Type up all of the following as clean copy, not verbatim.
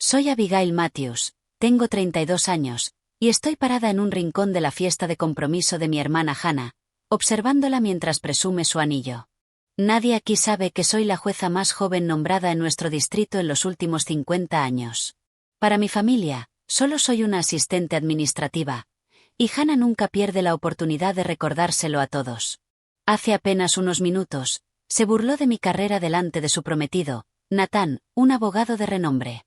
Soy Abigail Matthews, tengo 32 años, y estoy parada en un rincón de la fiesta de compromiso de mi hermana Hannah, observándola mientras presume su anillo. Nadie aquí sabe que soy la jueza más joven nombrada en nuestro distrito en los últimos 50 años. Para mi familia, solo soy una asistente administrativa, y Hannah nunca pierde la oportunidad de recordárselo a todos. Hace apenas unos minutos, se burló de mi carrera delante de su prometido, Nathan, un abogado de renombre.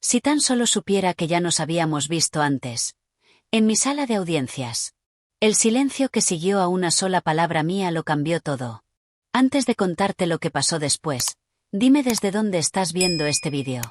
Si tan solo supiera que ya nos habíamos visto antes. En mi sala de audiencias. El silencio que siguió a una sola palabra mía lo cambió todo. Antes de contarte lo que pasó después, dime desde dónde estás viendo este vídeo.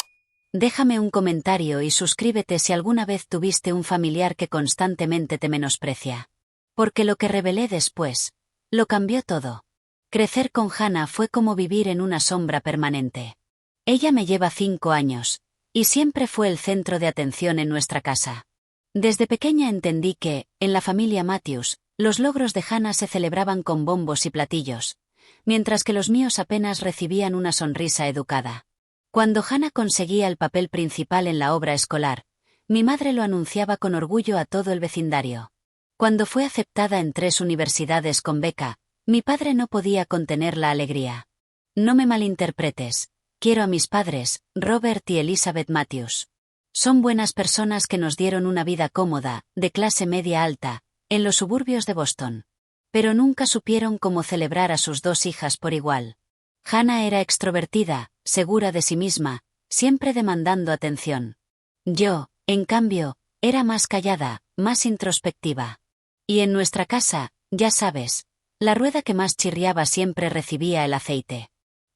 Déjame un comentario y suscríbete si alguna vez tuviste un familiar que constantemente te menosprecia. Porque lo que revelé después, lo cambió todo. Crecer con Hannah fue como vivir en una sombra permanente. Ella me lleva 5 años, y siempre fue el centro de atención en nuestra casa. Desde pequeña entendí que, en la familia Matthews, los logros de Hannah se celebraban con bombos y platillos, mientras que los míos apenas recibían una sonrisa educada. Cuando Hannah conseguía el papel principal en la obra escolar, mi madre lo anunciaba con orgullo a todo el vecindario. Cuando fue aceptada en 3 universidades con beca, mi padre no podía contener la alegría. No me malinterpretes, quiero a mis padres, Robert y Elizabeth Matthews. Son buenas personas que nos dieron una vida cómoda, de clase media alta, en los suburbios de Boston. Pero nunca supieron cómo celebrar a sus 2 hijas por igual. Hannah era extrovertida, segura de sí misma, siempre demandando atención. Yo, en cambio, era más callada, más introspectiva. Y en nuestra casa, ya sabes, la rueda que más chirriaba siempre recibía el aceite.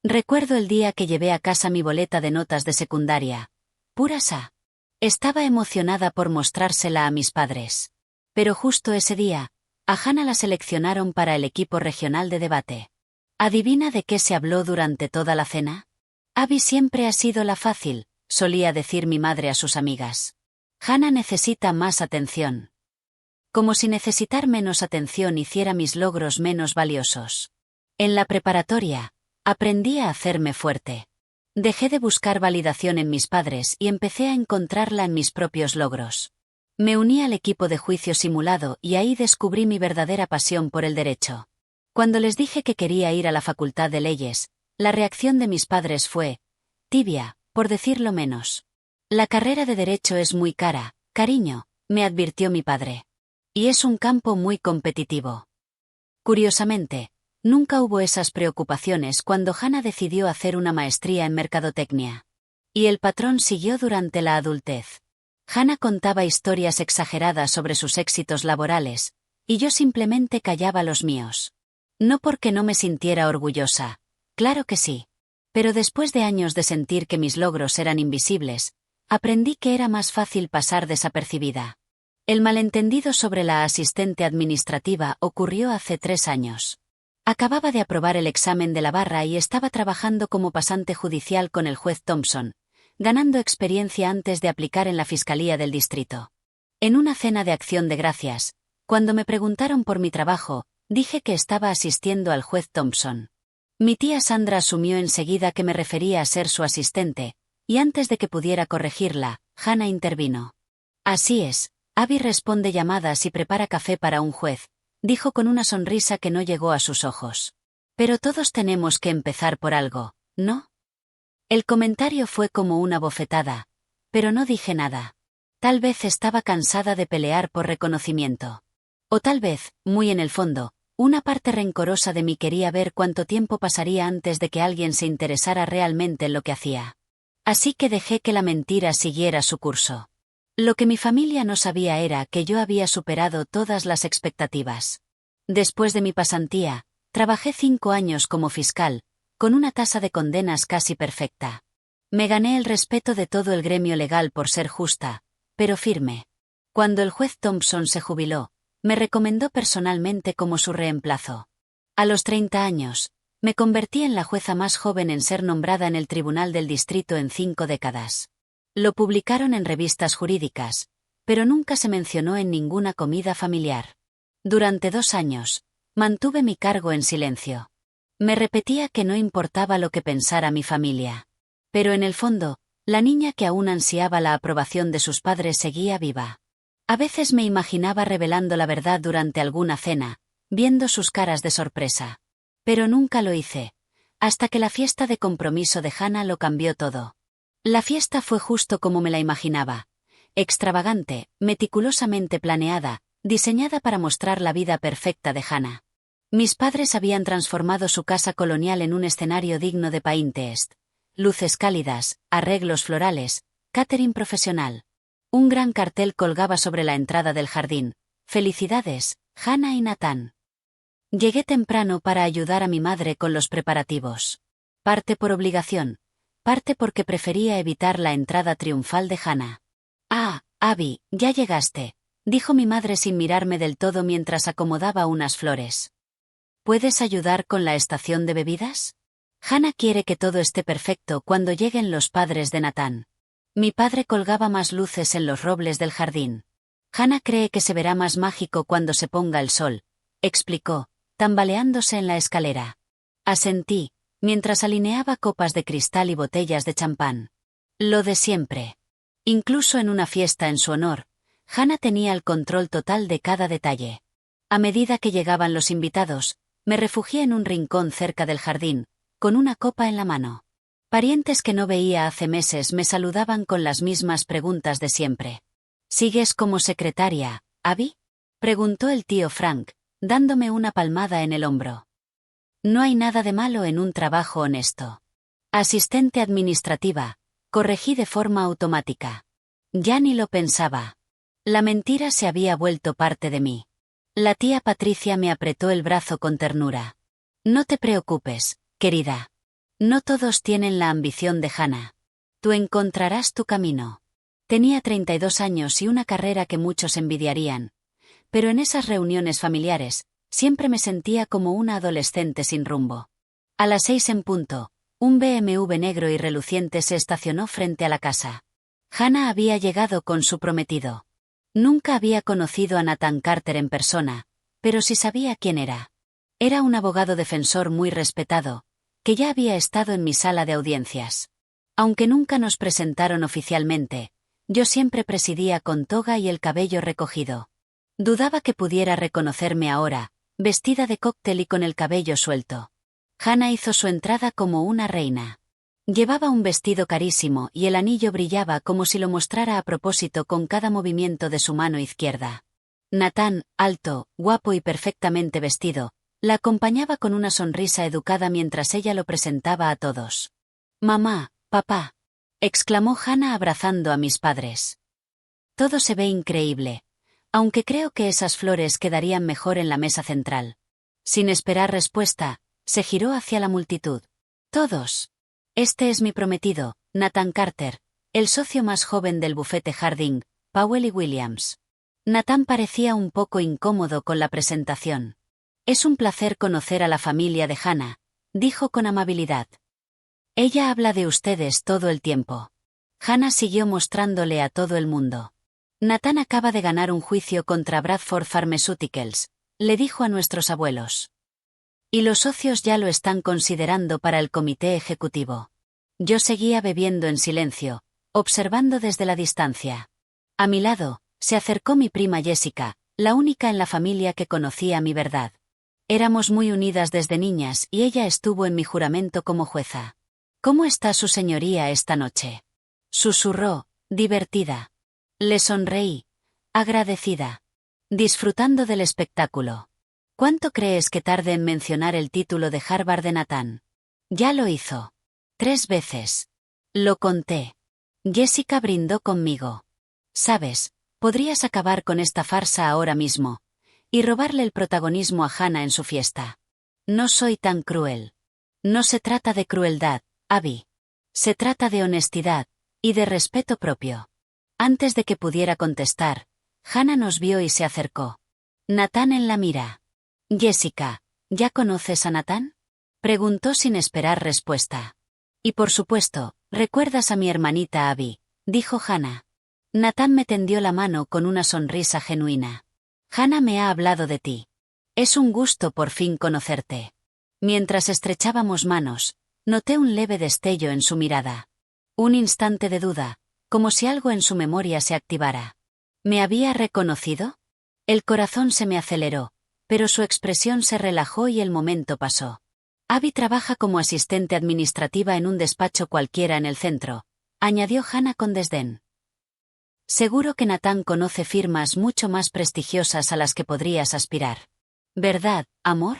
Recuerdo el día que llevé a casa mi boleta de notas de secundaria. Pura sa. Estaba emocionada por mostrársela a mis padres. Pero justo ese día, a Hannah la seleccionaron para el equipo regional de debate. ¿Adivina de qué se habló durante toda la cena? Abby siempre ha sido la fácil, solía decir mi madre a sus amigas. Hannah necesita más atención. Como si necesitar menos atención hiciera mis logros menos valiosos. En la preparatoria, aprendí a hacerme fuerte. Dejé de buscar validación en mis padres y empecé a encontrarla en mis propios logros. Me uní al equipo de juicio simulado y ahí descubrí mi verdadera pasión por el derecho. Cuando les dije que quería ir a la Facultad de Leyes, la reacción de mis padres fue tibia, por decirlo menos. La carrera de derecho es muy cara, cariño, me advirtió mi padre. Y es un campo muy competitivo. Curiosamente, nunca hubo esas preocupaciones cuando Hannah decidió hacer una maestría en mercadotecnia. Y el patrón siguió durante la adultez. Hannah contaba historias exageradas sobre sus éxitos laborales, y yo simplemente callaba los míos. No porque no me sintiera orgullosa, claro que sí. Pero después de años de sentir que mis logros eran invisibles, aprendí que era más fácil pasar desapercibida. El malentendido sobre la asistente administrativa ocurrió hace 3 años. Acababa de aprobar el examen de la barra y estaba trabajando como pasante judicial con el juez Thompson, ganando experiencia antes de aplicar en la Fiscalía del Distrito. En una cena de acción de gracias, cuando me preguntaron por mi trabajo, dije que estaba asistiendo al juez Thompson. Mi tía Sandra asumió enseguida que me refería a ser su asistente, y antes de que pudiera corregirla, Hannah intervino. Así es, Abby responde llamadas y prepara café para un juez, dijo con una sonrisa que no llegó a sus ojos. Pero todos tenemos que empezar por algo, ¿no? El comentario fue como una bofetada, pero no dije nada. Tal vez estaba cansada de pelear por reconocimiento. O tal vez, muy en el fondo, una parte rencorosa de mí quería ver cuánto tiempo pasaría antes de que alguien se interesara realmente en lo que hacía. Así que dejé que la mentira siguiera su curso. Lo que mi familia no sabía era que yo había superado todas las expectativas. Después de mi pasantía, trabajé 5 años como fiscal, con una tasa de condenas casi perfecta. Me gané el respeto de todo el gremio legal por ser justa, pero firme. Cuando el juez Thompson se jubiló, me recomendó personalmente como su reemplazo. A los 30 años, me convertí en la jueza más joven en ser nombrada en el Tribunal del Distrito en 5 décadas. Lo publicaron en revistas jurídicas, pero nunca se mencionó en ninguna comida familiar. Durante 2 años, mantuve mi cargo en silencio. Me repetía que no importaba lo que pensara mi familia. Pero en el fondo, La niña que aún ansiaba la aprobación de sus padres seguía viva. A veces me imaginaba revelando la verdad durante alguna cena, viendo sus caras de sorpresa. Pero nunca lo hice, hasta que la fiesta de compromiso de Hannah lo cambió todo. La fiesta fue justo como me la imaginaba. Extravagante, meticulosamente planeada, diseñada para mostrar la vida perfecta de Hannah. Mis padres habían transformado su casa colonial en un escenario digno de Pinterest. Luces cálidas, arreglos florales, catering profesional. Un gran cartel colgaba sobre la entrada del jardín. Felicidades, Hannah y Nathan. Llegué temprano para ayudar a mi madre con los preparativos. Parte por obligación, parte porque prefería evitar la entrada triunfal de Hannah. Ah, Abby, ya llegaste, dijo mi madre sin mirarme del todo mientras acomodaba unas flores. ¿Puedes ayudar con la estación de bebidas? Hannah quiere que todo esté perfecto cuando lleguen los padres de Nathan. Mi padre colgaba más luces en los robles del jardín. Hannah cree que se verá más mágico cuando se ponga el sol, explicó, tambaleándose en la escalera. Asentí, mientras alineaba copas de cristal y botellas de champán. Lo de siempre. Incluso en una fiesta en su honor, Hannah tenía el control total de cada detalle. A medida que llegaban los invitados, me refugié en un rincón cerca del jardín, con una copa en la mano. Parientes que no veía hace meses me saludaban con las mismas preguntas de siempre. ¿Sigues como secretaria, Abby? Preguntó el tío Frank, dándome una palmada en el hombro. No hay nada de malo en un trabajo honesto. Asistente administrativa, corregí de forma automática. Ya ni lo pensaba. La mentira se había vuelto parte de mí. La tía Patricia me apretó el brazo con ternura. No te preocupes, querida. No todos tienen la ambición de Hannah. Tú encontrarás tu camino. Tenía 32 años y una carrera que muchos envidiarían. Pero en esas reuniones familiares, siempre me sentía como una adolescente sin rumbo. A las 6 en punto, un BMW negro y reluciente se estacionó frente a la casa. Hannah había llegado con su prometido. Nunca había conocido a Nathan Carter en persona, pero sí sabía quién era. Era un abogado defensor muy respetado, que ya había estado en mi sala de audiencias. Aunque nunca nos presentaron oficialmente, yo siempre presidía con toga y el cabello recogido. Dudaba que pudiera reconocerme ahora, vestida de cóctel y con el cabello suelto. Hannah hizo su entrada como una reina. Llevaba un vestido carísimo y el anillo brillaba como si lo mostrara a propósito con cada movimiento de su mano izquierda. Nathan, alto, guapo y perfectamente vestido, la acompañaba con una sonrisa educada mientras ella lo presentaba a todos. «Mamá, papá», exclamó Hannah abrazando a mis padres. «Todo se ve increíble, aunque creo que esas flores quedarían mejor en la mesa central». Sin esperar respuesta, se giró hacia la multitud. «Todos. Este es mi prometido, Nathan Carter, el socio más joven del bufete Harding, Powell y Williams». Nathan parecía un poco incómodo con la presentación. «Es un placer conocer a la familia de Hannah», dijo con amabilidad. «Ella habla de ustedes todo el tiempo». Hannah siguió mostrándole a todo el mundo. «Nathan acaba de ganar un juicio contra Bradford Pharmaceuticals», le dijo a nuestros abuelos. «Y los socios ya lo están considerando para el comité ejecutivo». Yo seguía bebiendo en silencio, observando desde la distancia. A mi lado, se acercó mi prima Jessica, la única en la familia que conocía mi verdad. Éramos muy unidas desde niñas y ella estuvo en mi juramento como jueza. «¿Cómo está su señoría esta noche?», susurró, divertida. Le sonreí, agradecida. «Disfrutando del espectáculo». «¿Cuánto crees que tarde en mencionar el título de Harvard de Nathan?» «Ya lo hizo. 3 veces. Lo conté». Jessica brindó conmigo. «Sabes, podrías acabar con esta farsa ahora mismo y robarle el protagonismo a Hannah en su fiesta». «No soy tan cruel». «No se trata de crueldad, Abby. Se trata de honestidad y de respeto propio». Antes de que pudiera contestar, Hannah nos vio y se acercó. «Nathan en la mira». «Jessica, ¿ya conoces a Nathan?», preguntó sin esperar respuesta. «Y por supuesto, recuerdas a mi hermanita Abby», dijo Hannah. Nathan me tendió la mano con una sonrisa genuina. «Hannah me ha hablado de ti. Es un gusto por fin conocerte». Mientras estrechábamos manos, noté un leve destello en su mirada. Un instante de duda, como si algo en su memoria se activara. ¿Me había reconocido? El corazón se me aceleró, pero su expresión se relajó y el momento pasó. Abby trabaja como asistente administrativa en un despacho cualquiera en el centro, añadió Hannah con desdén. Seguro que Nathan conoce firmas mucho más prestigiosas a las que podrías aspirar. ¿Verdad, amor?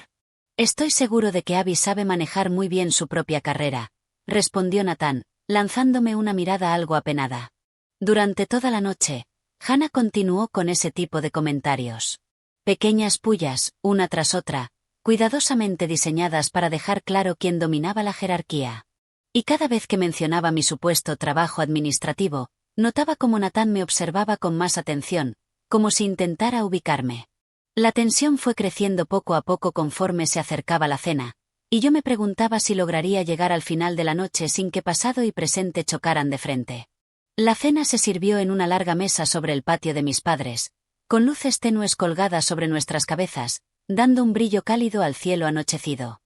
Estoy seguro de que Abby sabe manejar muy bien su propia carrera, respondió Nathan, lanzándome una mirada algo apenada. Durante toda la noche, Hannah continuó con ese tipo de comentarios. Pequeñas pullas, una tras otra, cuidadosamente diseñadas para dejar claro quién dominaba la jerarquía. Y cada vez que mencionaba mi supuesto trabajo administrativo, notaba cómo Nathan me observaba con más atención, como si intentara ubicarme. La tensión fue creciendo poco a poco conforme se acercaba la cena, y yo me preguntaba si lograría llegar al final de la noche sin que pasado y presente chocaran de frente. La cena se sirvió en una larga mesa sobre el patio de mis padres, con luces tenues colgadas sobre nuestras cabezas, dando un brillo cálido al cielo anochecido.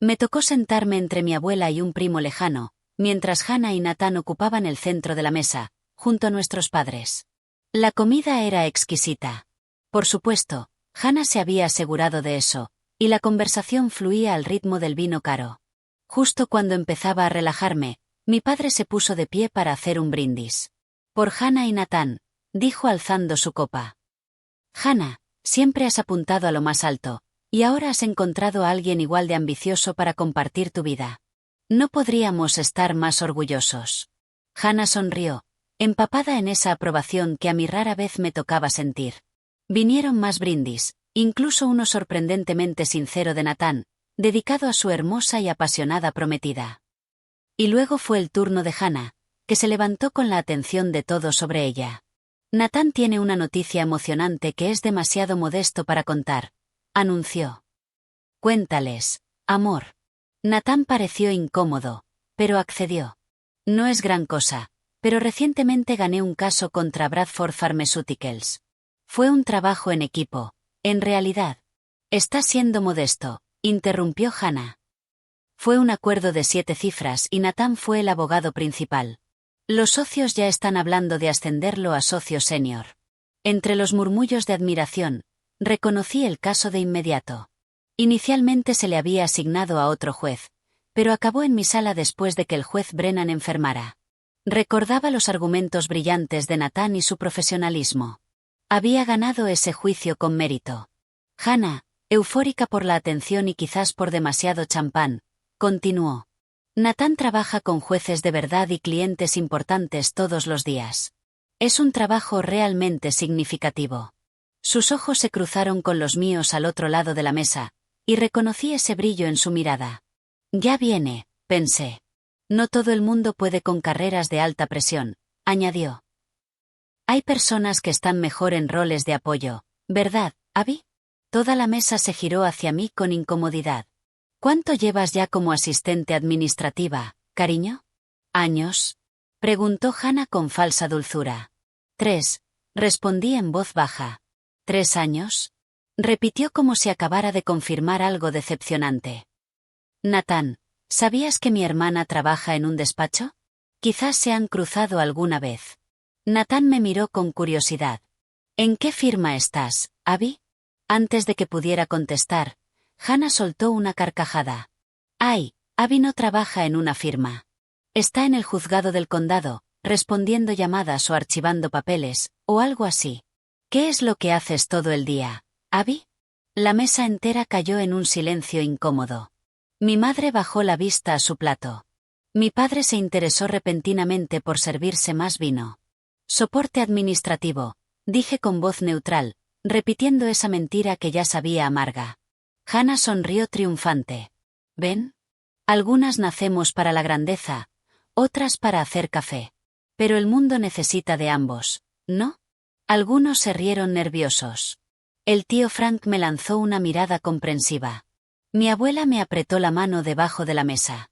Me tocó sentarme entre mi abuela y un primo lejano, mientras Hannah y Nathan ocupaban el centro de la mesa, junto a nuestros padres. La comida era exquisita. Por supuesto, Hannah se había asegurado de eso, y la conversación fluía al ritmo del vino caro. Justo cuando empezaba a relajarme, mi padre se puso de pie para hacer un brindis. Por Hannah y Nathan, dijo alzando su copa. Hannah, siempre has apuntado a lo más alto, y ahora has encontrado a alguien igual de ambicioso para compartir tu vida. No podríamos estar más orgullosos. Hannah sonrió, empapada en esa aprobación que a mí rara vez me tocaba sentir. Vinieron más brindis, incluso uno sorprendentemente sincero de Nathan, dedicado a su hermosa y apasionada prometida. Y luego fue el turno de Hannah, que se levantó con la atención de todos sobre ella. Nathan tiene una noticia emocionante que es demasiado modesto para contar, anunció. Cuéntales, amor. Nathan pareció incómodo, pero accedió. No es gran cosa, pero recientemente gané un caso contra Bradford Pharmaceuticals. Fue un trabajo en equipo, en realidad. Está siendo modesto, interrumpió Hannah. Fue un acuerdo de 7 cifras y Nathan fue el abogado principal. Los socios ya están hablando de ascenderlo a socio senior. Entre los murmullos de admiración, reconocí el caso de inmediato. Inicialmente se le había asignado a otro juez, pero acabó en mi sala después de que el juez Brennan enfermara. Recordaba los argumentos brillantes de Nathan y su profesionalismo. Había ganado ese juicio con mérito. Hannah, eufórica por la atención y quizás por demasiado champán, continuó. Nathan trabaja con jueces de verdad y clientes importantes todos los días. Es un trabajo realmente significativo. Sus ojos se cruzaron con los míos al otro lado de la mesa, y reconocí ese brillo en su mirada. Ya viene, pensé. No todo el mundo puede con carreras de alta presión, añadió. Hay personas que están mejor en roles de apoyo, ¿verdad, Abby? Toda la mesa se giró hacia mí con incomodidad. ¿Cuánto llevas ya como asistente administrativa, cariño? ¿Años? Preguntó Hannah con falsa dulzura. 3, respondí en voz baja. ¿3 años? Repitió como si acabara de confirmar algo decepcionante. Nathan, ¿sabías que mi hermana trabaja en un despacho? Quizás se han cruzado alguna vez. Nathan me miró con curiosidad. ¿En qué firma estás, Abby? Antes de que pudiera contestar, Hannah soltó una carcajada. Ay, Abby no trabaja en una firma. Está en el juzgado del condado, respondiendo llamadas o archivando papeles, o algo así. ¿Qué es lo que haces todo el día, Abby? La mesa entera cayó en un silencio incómodo. Mi madre bajó la vista a su plato. Mi padre se interesó repentinamente por servirse más vino. Soporte administrativo, dije con voz neutral, repitiendo esa mentira que ya sabía amarga. Hannah sonrió triunfante. ¿Ven? Algunas nacemos para la grandeza, otras para hacer café. Pero el mundo necesita de ambos, ¿no? Algunos se rieron nerviosos. El tío Frank me lanzó una mirada comprensiva. Mi abuela me apretó la mano debajo de la mesa.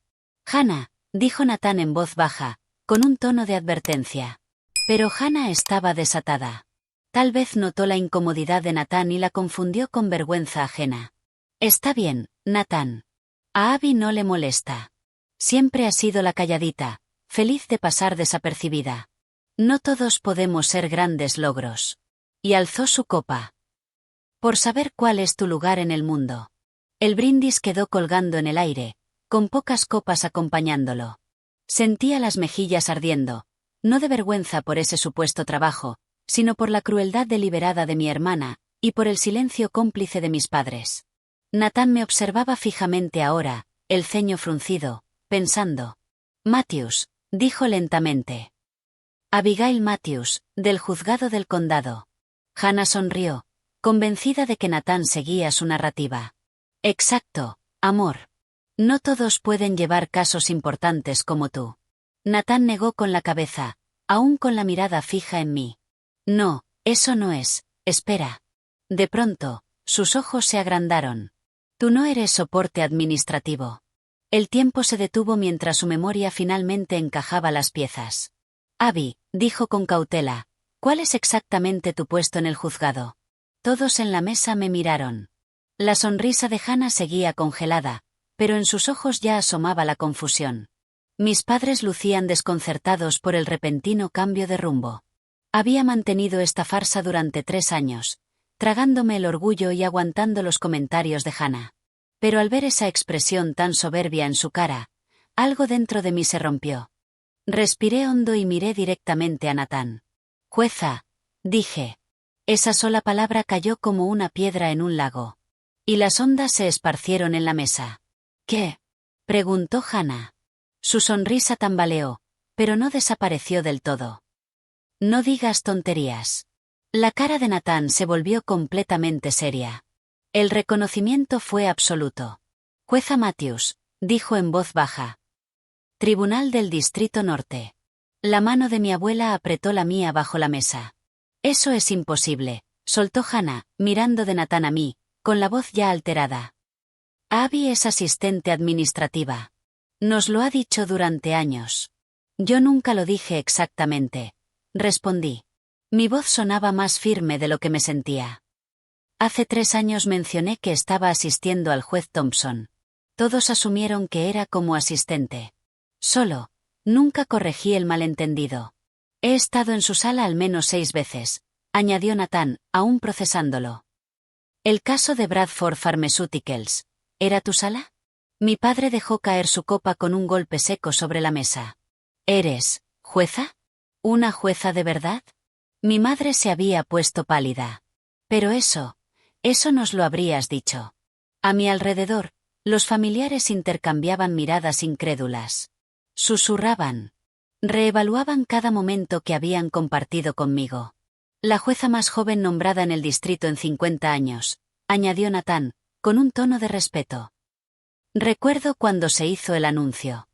Hannah, dijo Nathan en voz baja, con un tono de advertencia. Pero Hannah estaba desatada. Tal vez notó la incomodidad de Nathan y la confundió con vergüenza ajena. Está bien, Nathan. A Abby no le molesta. Siempre ha sido la calladita, feliz de pasar desapercibida. No todos podemos ser grandes logros. Y alzó su copa. Por saber cuál es tu lugar en el mundo. El brindis quedó colgando en el aire, con pocas copas acompañándolo. Sentía las mejillas ardiendo, no de vergüenza por ese supuesto trabajo, sino por la crueldad deliberada de mi hermana, y por el silencio cómplice de mis padres. Nathan me observaba fijamente ahora, el ceño fruncido, pensando. Matthews, dijo lentamente. Abigail Matthews, del juzgado del condado. Hannah sonrió, convencida de que Nathan seguía su narrativa. Exacto, amor. No todos pueden llevar casos importantes como tú. Nathan negó con la cabeza, aún con la mirada fija en mí. No, eso no es, espera. De pronto, sus ojos se agrandaron. Tú no eres soporte administrativo. El tiempo se detuvo mientras su memoria finalmente encajaba las piezas. Abby, dijo con cautela, ¿cuál es exactamente tu puesto en el juzgado? Todos en la mesa me miraron. La sonrisa de Hannah seguía congelada, pero en sus ojos ya asomaba la confusión. Mis padres lucían desconcertados por el repentino cambio de rumbo. Había mantenido esta farsa durante 3 años, tragándome el orgullo y aguantando los comentarios de Hannah. Pero al ver esa expresión tan soberbia en su cara, algo dentro de mí se rompió. Respiré hondo y miré directamente a Nathan. Jueza, dije. Esa sola palabra cayó como una piedra en un lago. Y las ondas se esparcieron en la mesa. ¿Qué? Preguntó Hannah. Su sonrisa tambaleó, pero no desapareció del todo. No digas tonterías. La cara de Nathan se volvió completamente seria. El reconocimiento fue absoluto. Jueza Matthews, dijo en voz baja. Tribunal del Distrito Norte. La mano de mi abuela apretó la mía bajo la mesa. Eso es imposible, soltó Hannah, mirando de Nathan a mí, con la voz ya alterada. Abby es asistente administrativa. Nos lo ha dicho durante años. Yo nunca lo dije exactamente, respondí. Mi voz sonaba más firme de lo que me sentía. Hace 3 años mencioné que estaba asistiendo al juez Thompson. Todos asumieron que era como asistente. Nunca corregí el malentendido. He estado en su sala al menos 6 veces, añadió Nathan, aún procesándolo. El caso de Bradford Pharmaceuticals, ¿era tu sala? Mi padre dejó caer su copa con un golpe seco sobre la mesa. ¿Eres jueza? ¿Una jueza de verdad? Mi madre se había puesto pálida. Pero eso nos lo habrías dicho. A mi alrededor, los familiares intercambiaban miradas incrédulas. Susurraban. Reevaluaban cada momento que habían compartido conmigo. La jueza más joven nombrada en el distrito en 50 años, añadió Nathan, con un tono de respeto. Recuerdo cuando se hizo el anuncio.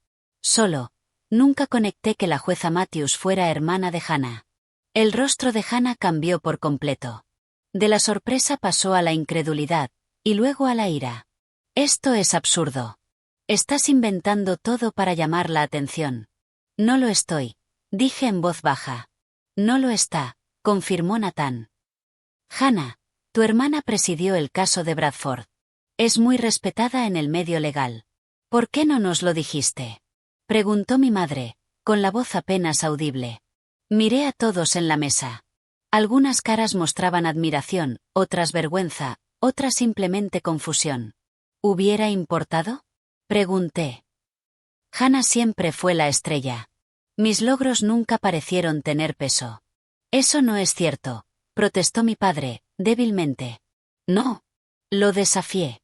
Nunca conecté que la jueza Matthews fuera hermana de Hannah. El rostro de Hannah cambió por completo. De la sorpresa pasó a la incredulidad, y luego a la ira. Esto es absurdo. Estás inventando todo para llamar la atención. No lo estoy, dije en voz baja. No lo está, confirmó Nathan. Hannah, tu hermana presidió el caso de Bradford. Es muy respetada en el medio legal. ¿Por qué no nos lo dijiste? Preguntó mi madre, con la voz apenas audible. Miré a todos en la mesa. Algunas caras mostraban admiración, otras vergüenza, otras simplemente confusión. ¿Hubiera importado? Pregunté. Hannah siempre fue la estrella. Mis logros nunca parecieron tener peso. Eso no es cierto, protestó mi padre, débilmente. No. Lo desafié.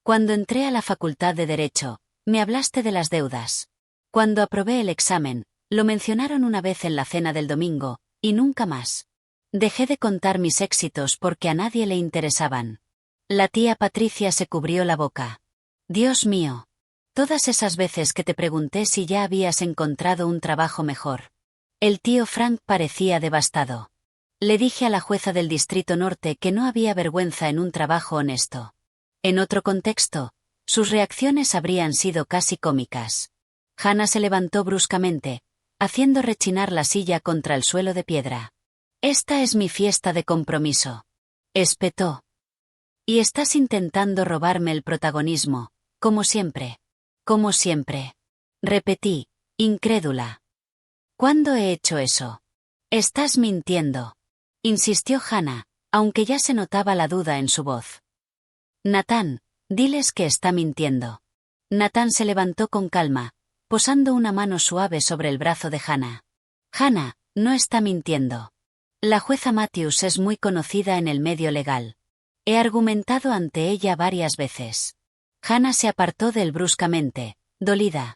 Cuando entré a la Facultad de Derecho, me hablaste de las deudas. Cuando aprobé el examen, lo mencionaron una vez en la cena del domingo, y nunca más. Dejé de contar mis éxitos porque a nadie le interesaban. La tía Patricia se cubrió la boca. Dios mío. Todas esas veces que te pregunté si ya habías encontrado un trabajo mejor. El tío Frank parecía devastado. Le dije a la jueza del Distrito Norte que no había vergüenza en un trabajo honesto. En otro contexto, sus reacciones habrían sido casi cómicas. Hannah se levantó bruscamente, haciendo rechinar la silla contra el suelo de piedra. Esta es mi fiesta de compromiso. Espetó. Y estás intentando robarme el protagonismo, como siempre. Como siempre. Repetí, incrédula. ¿Cuándo he hecho eso? Estás mintiendo, insistió Hannah, aunque ya se notaba la duda en su voz. Nathan, diles que está mintiendo. Nathan se levantó con calma, posando una mano suave sobre el brazo de Hannah. Hannah, no está mintiendo. La jueza Matthews es muy conocida en el medio legal. He argumentado ante ella varias veces. Hannah se apartó de él bruscamente, dolida.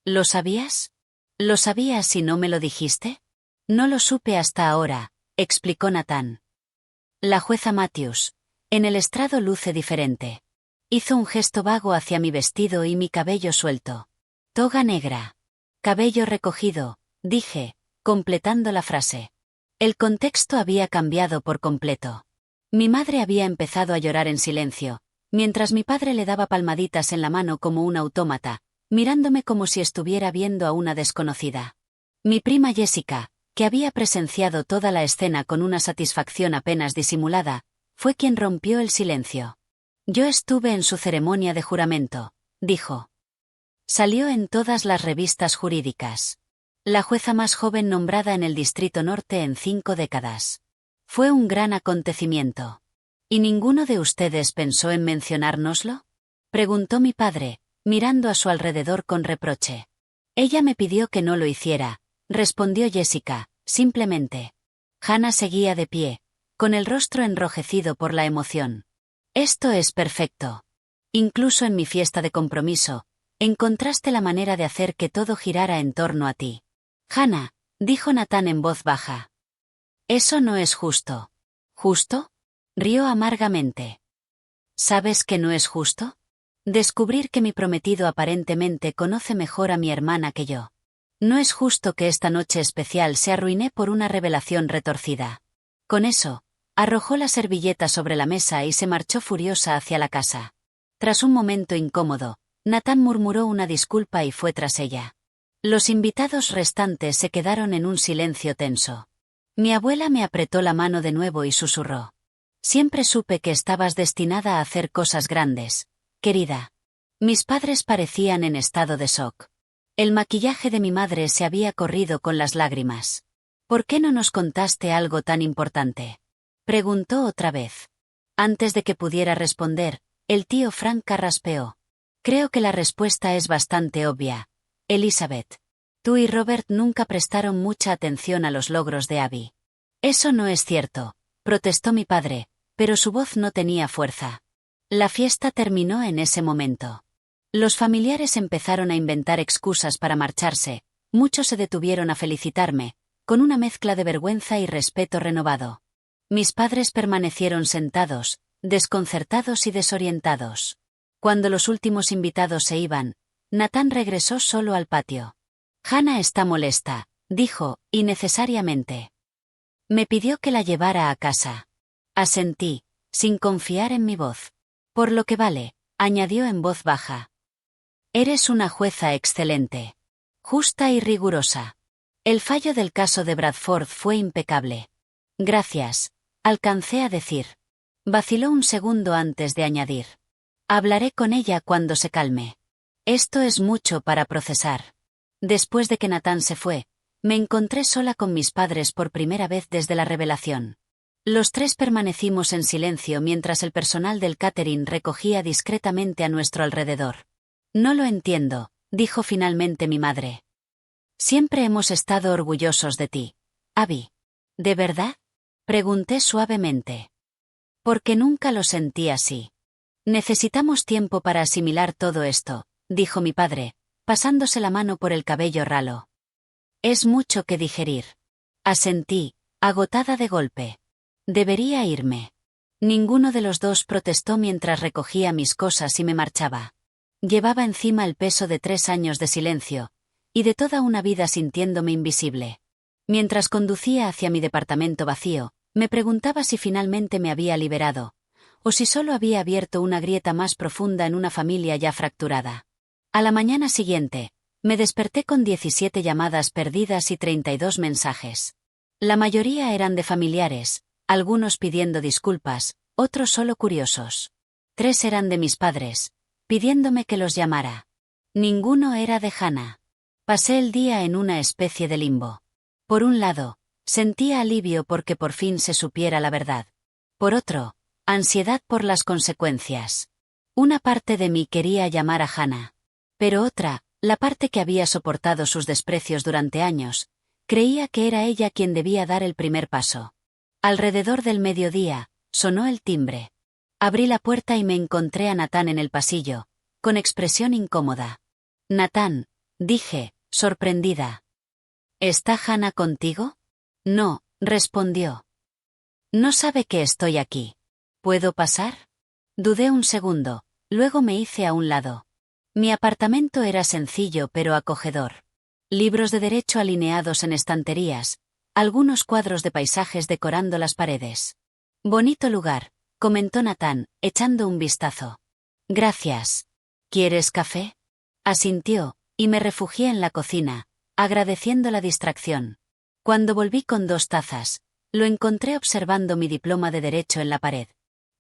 ¿Lo sabías? ¿Lo sabías y no me lo dijiste? No lo supe hasta ahora, explicó Nathan. La jueza Matthews, en el estrado luce diferente. Hizo un gesto vago hacia mi vestido y mi cabello suelto. Toga negra. Cabello recogido, dije, completando la frase. El contexto había cambiado por completo. Mi madre había empezado a llorar en silencio, mientras mi padre le daba palmaditas en la mano como un autómata, mirándome como si estuviera viendo a una desconocida. Mi prima Jessica, que había presenciado toda la escena con una satisfacción apenas disimulada, fue quien rompió el silencio. Yo estuve en su ceremonia de juramento, dijo. Salió en todas las revistas jurídicas. La jueza más joven nombrada en el Distrito Norte en 5 décadas. Fue un gran acontecimiento. ¿Y ninguno de ustedes pensó en mencionárnoslo? Preguntó mi padre, mirando a su alrededor con reproche. Ella me pidió que no lo hiciera, respondió Jessica, simplemente. Hannah seguía de pie, con el rostro enrojecido por la emoción. Esto es perfecto. Incluso en mi fiesta de compromiso, encontraste la manera de hacer que todo girara en torno a ti. Hannah, dijo Nathan en voz baja. Eso no es justo. ¿Justo? Rió amargamente. ¿Sabes que no es justo? Descubrir que mi prometido aparentemente conoce mejor a mi hermana que yo. No es justo que esta noche especial se arruiné por una revelación retorcida. Con eso, arrojó la servilleta sobre la mesa y se marchó furiosa hacia la casa. Tras un momento incómodo, Nathan murmuró una disculpa y fue tras ella. Los invitados restantes se quedaron en un silencio tenso. Mi abuela me apretó la mano de nuevo y susurró. Siempre supe que estabas destinada a hacer cosas grandes, querida. Mis padres parecían en estado de shock. El maquillaje de mi madre se había corrido con las lágrimas. ¿Por qué no nos contaste algo tan importante? Preguntó otra vez. Antes de que pudiera responder, el tío Frank carraspeó. Creo que la respuesta es bastante obvia. Elizabeth. Tú y Robert nunca prestaron mucha atención a los logros de Abby. Eso no es cierto, protestó mi padre, pero su voz no tenía fuerza. La fiesta terminó en ese momento. Los familiares empezaron a inventar excusas para marcharse, muchos se detuvieron a felicitarme, con una mezcla de vergüenza y respeto renovado. Mis padres permanecieron sentados, desconcertados y desorientados. Cuando los últimos invitados se iban, Nathan regresó solo al patio. Hannah está molesta, dijo, innecesariamente. Me pidió que la llevara a casa. Asentí, sin confiar en mi voz. Por lo que vale, añadió en voz baja. Eres una jueza excelente. Justa y rigurosa. El fallo del caso de Bradford fue impecable. Gracias, alcancé a decir. Vaciló un segundo antes de añadir. Hablaré con ella cuando se calme. Esto es mucho para procesar. Después de que Nathan se fue, me encontré sola con mis padres por primera vez desde la revelación. Los tres permanecimos en silencio mientras el personal del catering recogía discretamente a nuestro alrededor. No lo entiendo, dijo finalmente mi madre. Siempre hemos estado orgullosos de ti, Abby. ¿De verdad? Pregunté suavemente. Porque nunca lo sentí así. Necesitamos tiempo para asimilar todo esto, dijo mi padre, pasándose la mano por el cabello ralo. Es mucho que digerir. Asentí, agotada de golpe. Debería irme. Ninguno de los dos protestó mientras recogía mis cosas y me marchaba. Llevaba encima el peso de 3 años de silencio, y de toda una vida sintiéndome invisible. Mientras conducía hacia mi departamento vacío, me preguntaba si finalmente me había liberado, o si solo había abierto una grieta más profunda en una familia ya fracturada. A la mañana siguiente, me desperté con 17 llamadas perdidas y 32 mensajes. La mayoría eran de familiares, algunos pidiendo disculpas, otros solo curiosos. 3 eran de mis padres, pidiéndome que los llamara. Ninguno era de Hannah. Pasé el día en una especie de limbo. Por un lado, sentía alivio porque por fin se supiera la verdad. Por otro, ansiedad por las consecuencias. Una parte de mí quería llamar a Hannah. Pero otra, la parte que había soportado sus desprecios durante años, creía que era ella quien debía dar el primer paso. Alrededor del mediodía, sonó el timbre. Abrí la puerta y me encontré a Nathan en el pasillo, con expresión incómoda. «Nathan», dije, sorprendida. «¿Está Hannah contigo?» «No», respondió. «No sabe que estoy aquí. ¿Puedo pasar?» Dudé un segundo, luego me hice a un lado. Mi apartamento era sencillo pero acogedor. Libros de derecho alineados en estanterías, algunos cuadros de paisajes decorando las paredes. «Bonito lugar», comentó Nathan, echando un vistazo. «Gracias. ¿Quieres café?» Asintió, y me refugié en la cocina, agradeciendo la distracción. Cuando volví con 2 tazas, lo encontré observando mi diploma de derecho en la pared.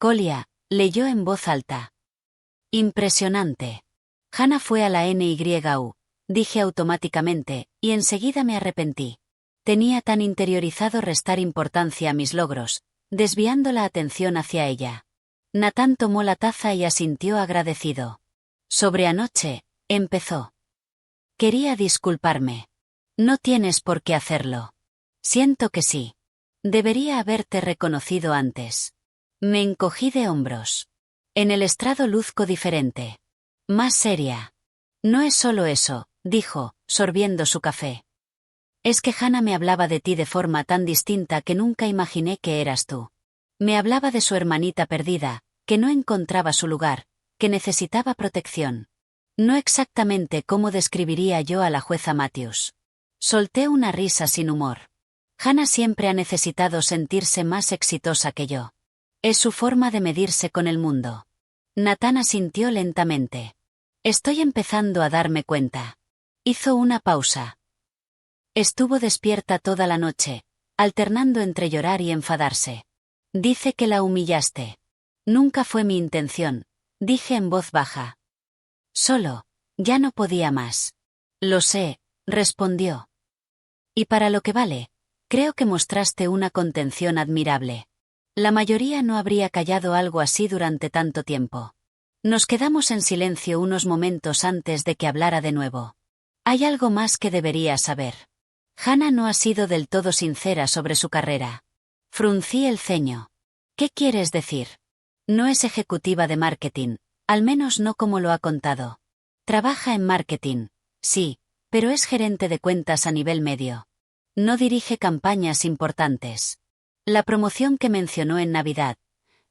«Colia», leyó en voz alta. «Impresionante». Hannah fue a la NYU, dije automáticamente, y enseguida me arrepentí. Tenía tan interiorizado restar importancia a mis logros, desviando la atención hacia ella. Nathan tomó la taza y asintió agradecido. «Sobre anoche», empezó. «Quería disculparme». «No tienes por qué hacerlo». «Siento que sí. Debería haberte reconocido antes». Me encogí de hombros. En el estrado luzco diferente. Más seria. «No es solo eso», dijo, sorbiendo su café. «Es que Hannah me hablaba de ti de forma tan distinta que nunca imaginé que eras tú. Me hablaba de su hermanita perdida, que no encontraba su lugar, que necesitaba protección. No exactamente cómo describiría yo a la jueza Matthews». Solté una risa sin humor. Hannah siempre ha necesitado sentirse más exitosa que yo. Es su forma de medirse con el mundo. Nathan asintió lentamente. «Estoy empezando a darme cuenta». Hizo una pausa. «Estuvo despierta toda la noche, alternando entre llorar y enfadarse. Dice que la humillaste». «Nunca fue mi intención», dije en voz baja. «Solo, ya no podía más». «Lo sé», respondió. «Y para lo que vale, creo que mostraste una contención admirable. La mayoría no habría callado algo así durante tanto tiempo». Nos quedamos en silencio unos momentos antes de que hablara de nuevo. «Hay algo más que debería saber. Hannah no ha sido del todo sincera sobre su carrera». Fruncí el ceño. «¿Qué quieres decir?» «No es ejecutiva de marketing, al menos no como lo ha contado. Trabaja en marketing, sí, pero es gerente de cuentas a nivel medio. No dirige campañas importantes. La promoción que mencionó en Navidad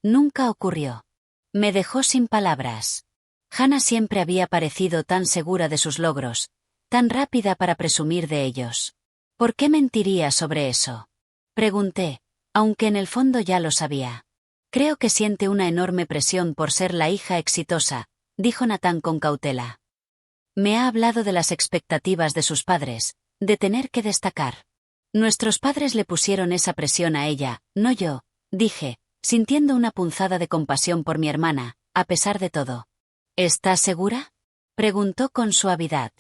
nunca ocurrió». Me dejó sin palabras. Hannah siempre había parecido tan segura de sus logros, tan rápida para presumir de ellos. ¿Por qué mentiría sobre eso?, pregunté, aunque en el fondo ya lo sabía. «Creo que siente una enorme presión por ser la hija exitosa», dijo Nathan con cautela. «Me ha hablado de las expectativas de sus padres, de tener que destacar. Nuestros padres le pusieron esa presión a ella, no yo», dije, sintiendo una punzada de compasión por mi hermana, a pesar de todo. «¿Estás segura?», preguntó con suavidad.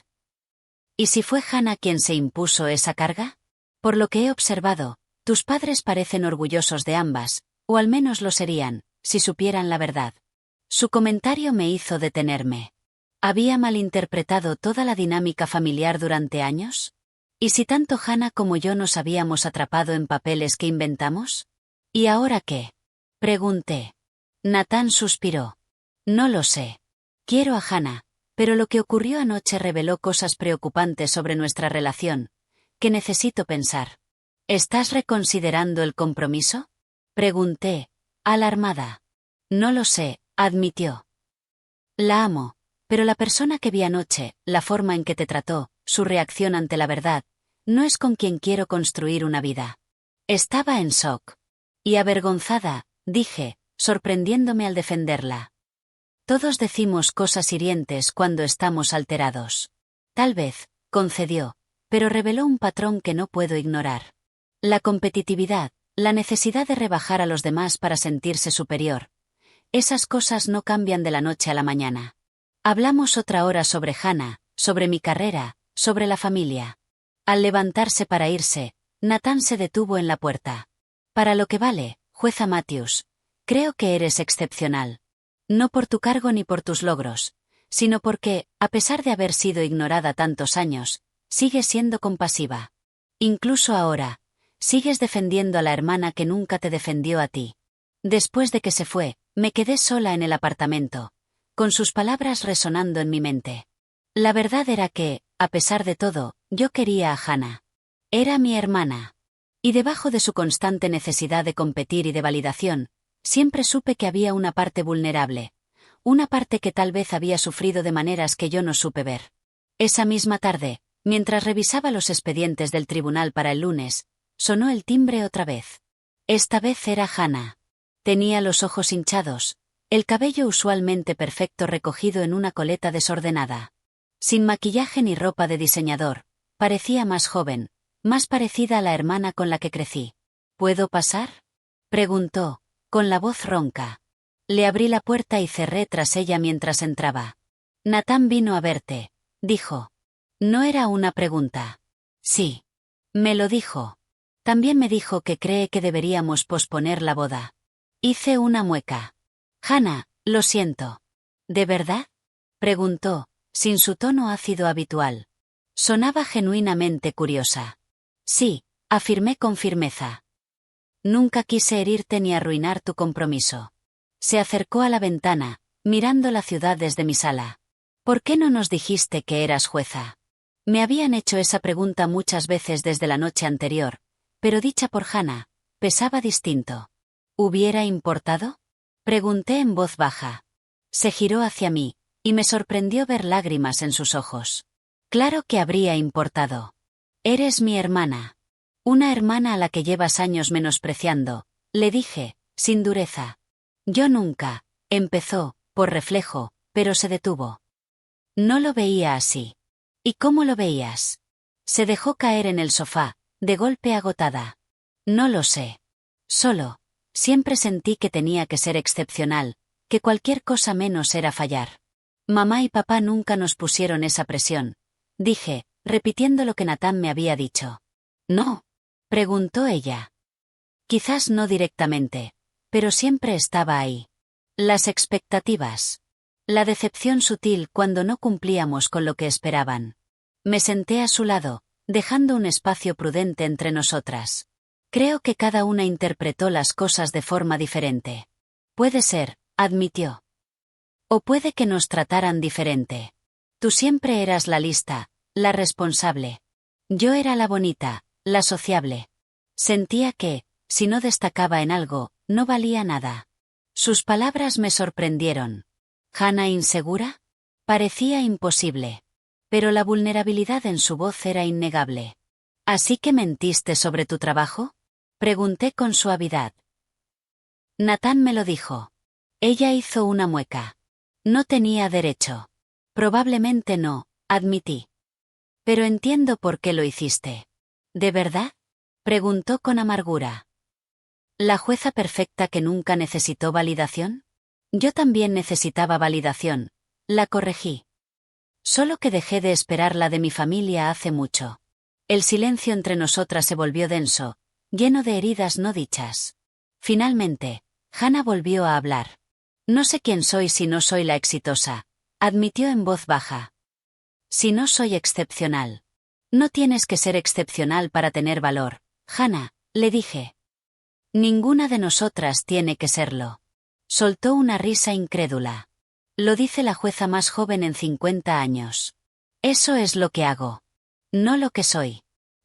«¿Y si fue Hannah quien se impuso esa carga? Por lo que he observado, tus padres parecen orgullosos de ambas, o al menos lo serían, si supieran la verdad». Su comentario me hizo detenerme. ¿Había malinterpretado toda la dinámica familiar durante años? ¿Y si tanto Hannah como yo nos habíamos atrapado en papeles que inventamos? ¿Y ahora qué?, pregunté. Nathan suspiró. «No lo sé. Quiero a Hannah, pero lo que ocurrió anoche reveló cosas preocupantes sobre nuestra relación, que necesito pensar». «¿Estás reconsiderando el compromiso?», pregunté, alarmada. «No lo sé», admitió. «La amo, pero la persona que vi anoche, la forma en que te trató, su reacción ante la verdad, no es con quien quiero construir una vida». Estaba en shock. Y avergonzada, dije, sorprendiéndome al defenderla. «Todos decimos cosas hirientes cuando estamos alterados». «Tal vez», concedió, pero reveló un patrón que no puedo ignorar. La competitividad, la necesidad de rebajar a los demás para sentirse superior. Esas cosas no cambian de la noche a la mañana. Hablamos otra hora sobre Hannah, sobre mi carrera, sobre la familia. Al levantarse para irse, Nathan se detuvo en la puerta. Para lo que vale, jueza Matthews, creo que eres excepcional. No por tu cargo ni por tus logros, sino porque, a pesar de haber sido ignorada tantos años, sigues siendo compasiva. Incluso ahora, sigues defendiendo a la hermana que nunca te defendió a ti. Después de que se fue, me quedé sola en el apartamento, con sus palabras resonando en mi mente. La verdad era que, a pesar de todo, yo quería a Hannah. Era mi hermana. Y debajo de su constante necesidad de competir y de validación, siempre supe que había una parte vulnerable, una parte que tal vez había sufrido de maneras que yo no supe ver. Esa misma tarde, mientras revisaba los expedientes del tribunal para el lunes, sonó el timbre otra vez. Esta vez era Hannah. Tenía los ojos hinchados, el cabello usualmente perfecto recogido en una coleta desordenada. Sin maquillaje ni ropa de diseñador, parecía más joven, más parecida a la hermana con la que crecí. ¿Puedo pasar?, preguntó, con la voz ronca. Le abrí la puerta y cerré tras ella mientras entraba. Nathan vino a verte, dijo. No era una pregunta. Sí. Me lo dijo. También me dijo que cree que deberíamos posponer la boda. Hice una mueca. Hannah, lo siento. ¿De verdad?, preguntó, sin su tono ácido habitual. Sonaba genuinamente curiosa. Sí, afirmé con firmeza. Nunca quise herirte ni arruinar tu compromiso. Se acercó a la ventana, mirando la ciudad desde mi sala. ¿Por qué no nos dijiste que eras jueza? Me habían hecho esa pregunta muchas veces desde la noche anterior, pero dicha por Hannah, pesaba distinto. ¿Hubiera importado?, pregunté en voz baja. Se giró hacia mí, y me sorprendió ver lágrimas en sus ojos. Claro que habría importado. Eres mi hermana. Una hermana a la que llevas años menospreciando, le dije, sin dureza. Yo nunca, empezó, por reflejo, pero se detuvo. No lo veía así. ¿Y cómo lo veías? Se dejó caer en el sofá, de golpe agotada. No lo sé. Solo, siempre sentí que tenía que ser excepcional, que cualquier cosa menos era fallar. Mamá y papá nunca nos pusieron esa presión, dije, repitiendo lo que Nathan me había dicho. ¿No?, preguntó ella. Quizás no directamente, pero siempre estaba ahí. Las expectativas. La decepción sutil cuando no cumplíamos con lo que esperaban. Me senté a su lado, dejando un espacio prudente entre nosotras. Creo que cada una interpretó las cosas de forma diferente. Puede ser, admitió. O puede que nos trataran diferente. Tú siempre eras la lista, la responsable. Yo era la bonita, la sociable. Sentía que, si no destacaba en algo, no valía nada. Sus palabras me sorprendieron. ¿Hannah insegura? Parecía imposible. Pero la vulnerabilidad en su voz era innegable. ¿Así que mentiste sobre tu trabajo?, pregunté con suavidad. Nathan me lo dijo. Ella hizo una mueca. No tenía derecho. Probablemente no, admití. Pero entiendo por qué lo hiciste. ¿De verdad?, preguntó con amargura. ¿La jueza perfecta que nunca necesitó validación? Yo también necesitaba validación, la corregí. Solo que dejé de esperarla de mi familia hace mucho. El silencio entre nosotras se volvió denso, lleno de heridas no dichas. Finalmente, Hannah volvió a hablar. No sé quién soy si no soy la exitosa, admitió en voz baja. Si no soy excepcional. No tienes que ser excepcional para tener valor, Hannah, le dije. Ninguna de nosotras tiene que serlo. Soltó una risa incrédula. Lo dice la jueza más joven en 50 años. Eso es lo que hago. No lo que soy.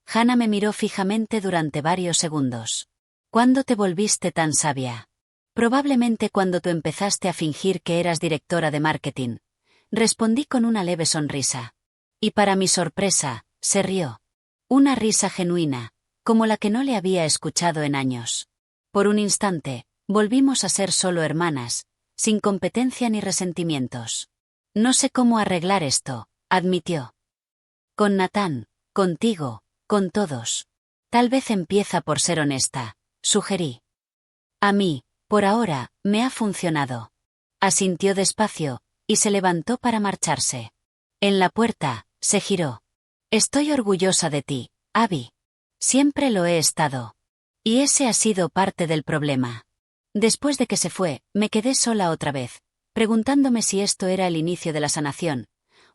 Hannah me miró fijamente durante varios segundos. ¿Cuándo te volviste tan sabia? Probablemente cuando tú empezaste a fingir que eras directora de marketing. Respondí con una leve sonrisa. Y para mi sorpresa, se rió. Una risa genuina, como la que no le había escuchado en años. Por un instante, volvimos a ser solo hermanas, sin competencia ni resentimientos. No sé cómo arreglar esto, admitió. Con Nathan, contigo, con todos. Tal vez empieza por ser honesta, sugerí. A mí, por ahora, me ha funcionado. Asintió despacio, y se levantó para marcharse. En la puerta, se giró. Estoy orgullosa de ti, Abby. Siempre lo he estado. Y ese ha sido parte del problema. Después de que se fue, me quedé sola otra vez, preguntándome si esto era el inicio de la sanación,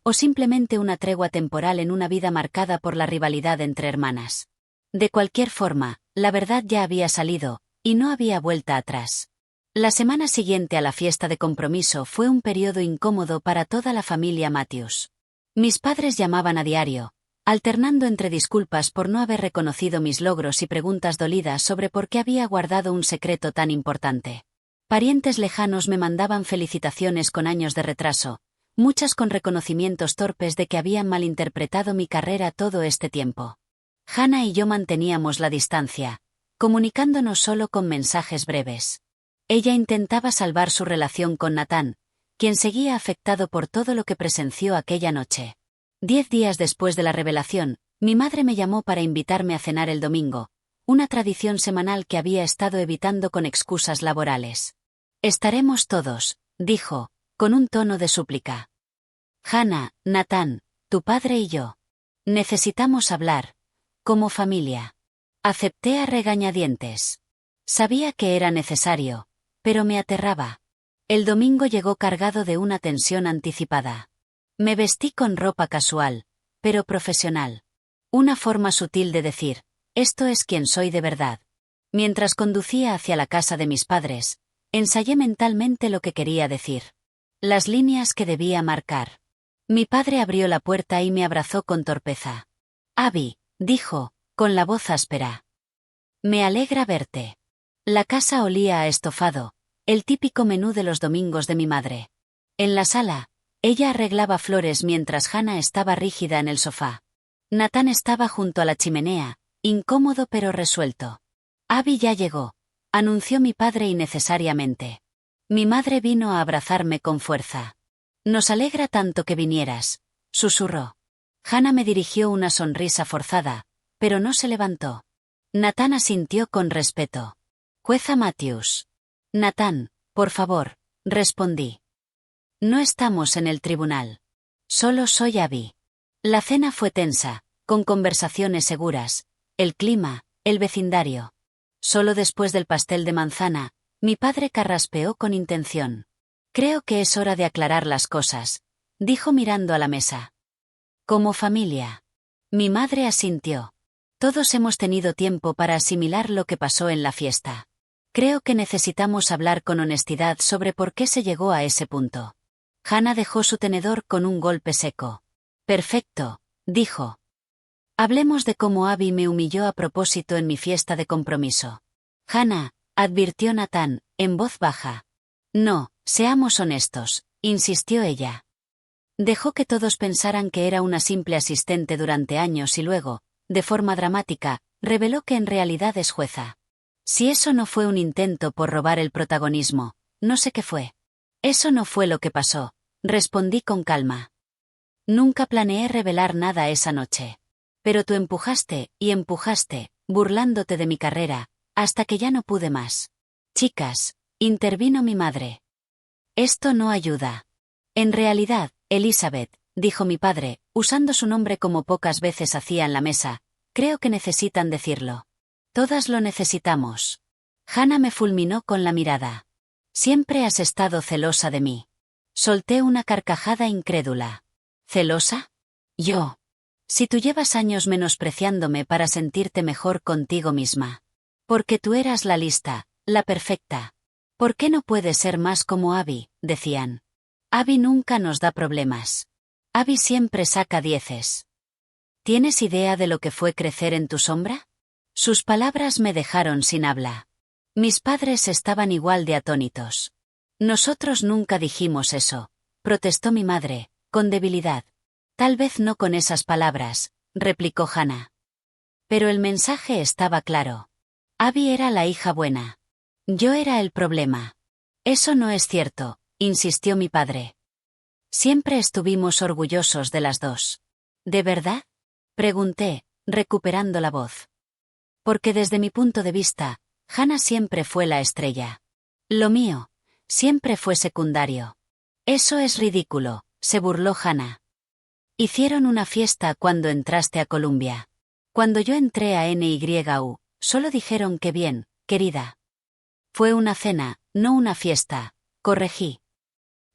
o simplemente una tregua temporal en una vida marcada por la rivalidad entre hermanas. De cualquier forma, la verdad ya había salido, y no había vuelta atrás. La semana siguiente a la fiesta de compromiso fue un periodo incómodo para toda la familia Matthews. Mis padres llamaban a diario, alternando entre disculpas por no haber reconocido mis logros y preguntas dolidas sobre por qué había guardado un secreto tan importante. Parientes lejanos me mandaban felicitaciones con años de retraso, muchas con reconocimientos torpes de que habían malinterpretado mi carrera todo este tiempo. Hannah y yo manteníamos la distancia, comunicándonos solo con mensajes breves. Ella intentaba salvar su relación con Nathan, quien seguía afectado por todo lo que presenció aquella noche. 10 días después de la revelación, mi madre me llamó para invitarme a cenar el domingo, una tradición semanal que había estado evitando con excusas laborales. Estaremos todos, dijo, con un tono de súplica. Hannah, Nathan, tu padre y yo. Necesitamos hablar, como familia. Acepté a regañadientes. Sabía que era necesario, pero me aterraba. El domingo llegó cargado de una tensión anticipada. Me vestí con ropa casual, pero profesional. Una forma sutil de decir, esto es quien soy de verdad. Mientras conducía hacia la casa de mis padres, ensayé mentalmente lo que quería decir. Las líneas que debía marcar. Mi padre abrió la puerta y me abrazó con torpeza. Abby, dijo, con la voz áspera. Me alegra verte. La casa olía a estofado, el típico menú de los domingos de mi madre. En la sala, ella arreglaba flores mientras Hannah estaba rígida en el sofá. Nathan estaba junto a la chimenea, incómodo pero resuelto. Abby ya llegó, anunció mi padre innecesariamente. Mi madre vino a abrazarme con fuerza. Nos alegra tanto que vinieras, susurró. Hannah me dirigió una sonrisa forzada, pero no se levantó. Nathan asintió con respeto. Jueza Matthews. Nathan, por favor, respondí. No estamos en el tribunal. Solo soy Abby. La cena fue tensa, con conversaciones seguras, el clima, el vecindario. Solo después del pastel de manzana, mi padre carraspeó con intención. Creo que es hora de aclarar las cosas, dijo mirando a la mesa. Como familia. Mi madre asintió. Todos hemos tenido tiempo para asimilar lo que pasó en la fiesta. Creo que necesitamos hablar con honestidad sobre por qué se llegó a ese punto. Hannah dejó su tenedor con un golpe seco. Perfecto, dijo. Hablemos de cómo Abby me humilló a propósito en mi fiesta de compromiso. Hannah, advirtió Nathan, en voz baja. No, seamos honestos, insistió ella. Dejó que todos pensaran que era una simple asistente durante años y luego, de forma dramática, reveló que en realidad es jueza. Si eso no fue un intento por robar el protagonismo, no sé qué fue. Eso no fue lo que pasó, respondí con calma. Nunca planeé revelar nada esa noche. Pero tú empujaste, y empujaste, burlándote de mi carrera, hasta que ya no pude más. Chicas, intervino mi madre. Esto no ayuda. En realidad, Elizabeth, dijo mi padre, usando su nombre como pocas veces hacía en la mesa, creo que necesitan decirlo. Todas lo necesitamos. Hannah me fulminó con la mirada. Siempre has estado celosa de mí. Solté una carcajada incrédula. ¿Celosa? Yo. Si tú llevas años menospreciándome para sentirte mejor contigo misma. Porque tú eras la lista, la perfecta. ¿Por qué no puedes ser más como Abby?, decían. Abby nunca nos da problemas. Abby siempre saca 10. ¿Tienes idea de lo que fue crecer en tu sombra? Sus palabras me dejaron sin habla. Mis padres estaban igual de atónitos. Nosotros nunca dijimos eso, protestó mi madre, con debilidad. Tal vez no con esas palabras, replicó Hannah. Pero el mensaje estaba claro. Abby era la hija buena. Yo era el problema. Eso no es cierto, insistió mi padre. Siempre estuvimos orgullosos de las dos. ¿De verdad? Pregunté, recuperando la voz. Porque desde mi punto de vista, Hannah siempre fue la estrella. Lo mío, siempre fue secundario. Eso es ridículo, se burló Hannah. Hicieron una fiesta cuando entraste a Columbia. Cuando yo entré a NYU, solo dijeron que bien, querida. Fue una cena, no una fiesta, corregí.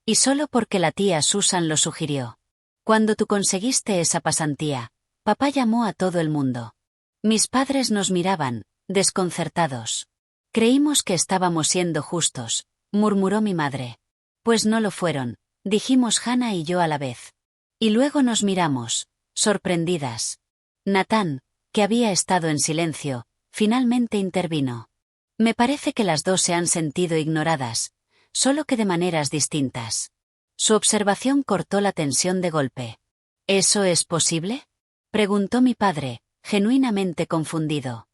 Y solo porque la tía Susan lo sugirió. Cuando tú conseguiste esa pasantía, papá llamó a todo el mundo. Mis padres nos miraban, desconcertados. Creímos que estábamos siendo justos, murmuró mi madre. Pues no lo fueron, dijimos Hannah y yo a la vez. Y luego nos miramos, sorprendidas. Nathan, que había estado en silencio, finalmente intervino. Me parece que las dos se han sentido ignoradas, solo que de maneras distintas. Su observación cortó la tensión de golpe. ¿Eso es posible?, preguntó mi padre, genuinamente confundido.